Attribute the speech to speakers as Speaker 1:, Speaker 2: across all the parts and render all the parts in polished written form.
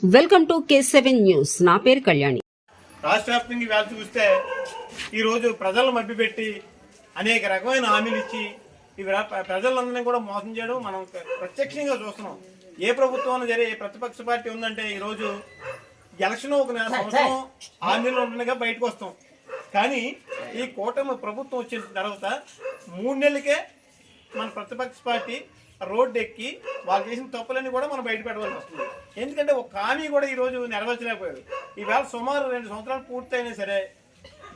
Speaker 1: Welcome to K7 news. నా పేరు కళ్యాణి.
Speaker 2: రాష్ట్ర వ్యాప్తంగా ఇవాళ చూస్తే ఈరోజు ప్రజలను మభ్యపెట్టి అనేక రకమైన హామీలు ఇచ్చి ప్రజలందరినీ కూడా మోసం చేయడం మనం ప్రత్యక్షంగా చూస్తున్నాం. ఏ ప్రభుత్వం జరిగే ఏ ప్రతిపక్ష పార్టీ ఉందంటే ఈరోజు ఎలక్షన్ ఒక సంవత్సరం హామీలు ఉండగా బయటకు వస్తాం. కానీ ఈ కూటమి ప్రభుత్వం వచ్చిన తర్వాత 3 నెలలకే మన ప్రతిపక్ష పార్టీ రోడ్డు ఎక్కి వాళ్ళు చేసిన తప్పులన్నీ కూడా మనం బయట పెట్టవలసి వస్తుంది. ఎందుకంటే ఒక హామీ కూడా ఈరోజు నెరవేర్చలేకపోయారు. ఈవేళ సుమారు 2 సంవత్సరాలు పూర్తయినా సరే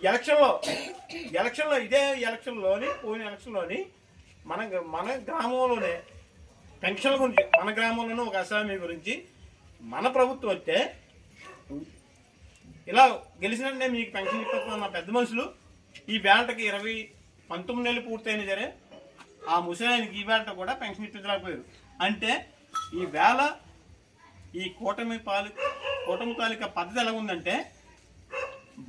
Speaker 2: ఎలక్షన్లో ఇదే ఎలక్షన్లోని పోయిన ఎలక్షన్లోని మన గ్రామంలోనే పెన్షన్ల గురించి మన గ్రామంలోనే ఒక అసామీ గురించి మన ప్రభుత్వం వస్తే ఇలా గెలిచినట్టే మీకు పెన్షన్ ఇస్తున్న పెద్ద మనుషులు ఈ బ్యాలెట్కి 19 నెలలు పూర్తయినా సరే ఆ ముసలాయనకి ఈ వేళ కూడా పెన్షన్ ఇప్పించలేకపోయారు. అంటే ఈ వేళ ఈ కూటమి తాలూకా పద్ధతి ఎలా ఉందంటే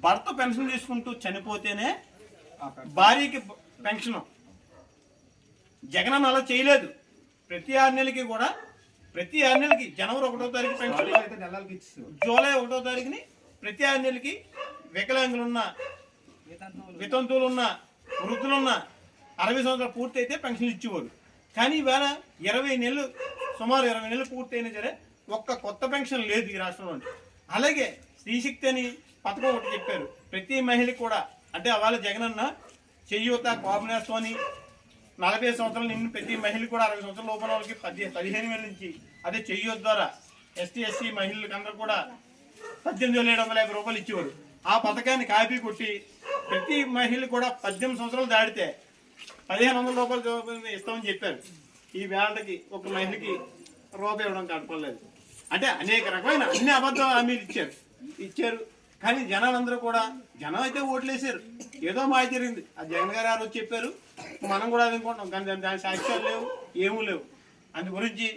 Speaker 2: భర్త పెన్షన్ తీసుకుంటూ చనిపోతేనే భార్యకి పెన్షన్. జగన్ అలా చేయలేదు. ప్రతి 6 నెలలకి జనవరి 1వ తారీఖు పెన్షన్, జూలై 1వ తారీఖుని ప్రతి 6 నెలలకి వికలాంగులున్న, వితంతువులున్న, వృద్ధులున్న 60 సంవత్సరాలు పూర్తి అయితే పెన్షన్ ఇచ్చేవారు. కానీ ఈవేళ సుమారు 20 నెలలు పూర్తి అయినా సరే ఒక్క కొత్త పెన్షన్ లేదు ఈ రాష్ట్రంలో. అలాగే శ్రీశక్తి అని పథకం ఒకటి చెప్పారు ప్రతి మహిళకి కూడా. అంటే అవాళ జగనన్న చెయ్యూత కాపునేస్తం అని 40 సంవత్సరాలు నిన్న ప్రతి మహిళకి కూడా 60 సంవత్సరాల లోపల వాళ్ళకి 15,000 నుంచి, అదే చెయ్యూత ద్వారా ST/SC మహిళలకు అందరూ కూడా 18,750 రూపాయలు ఇచ్చేవారు. ఆ పథకాన్ని కాపీ కొట్టి ప్రతి మహిళ కూడా 18 సంవత్సరాలు దాటితే 1,500 రూపాయలు ఇస్తామని చెప్పారు. ఈ వేళకి ఒక మహిళకి రూపాయి ఇవ్వడం కనపడలేదు. అంటే అనేక రకమైన అన్ని అబద్ధ హామీలు ఇచ్చారు. కానీ జనాలందరూ కూడా జనం అయితే ఓట్లేసారు. ఏదో మాయ జరిగింది. ఆ జగన్ గారు వచ్చి చెప్పారు, మనం కూడా అనుకుంటాం. కానీ దాని సాక్ష్యాలు లేవు, ఏమీ లేవు. అందు గురించి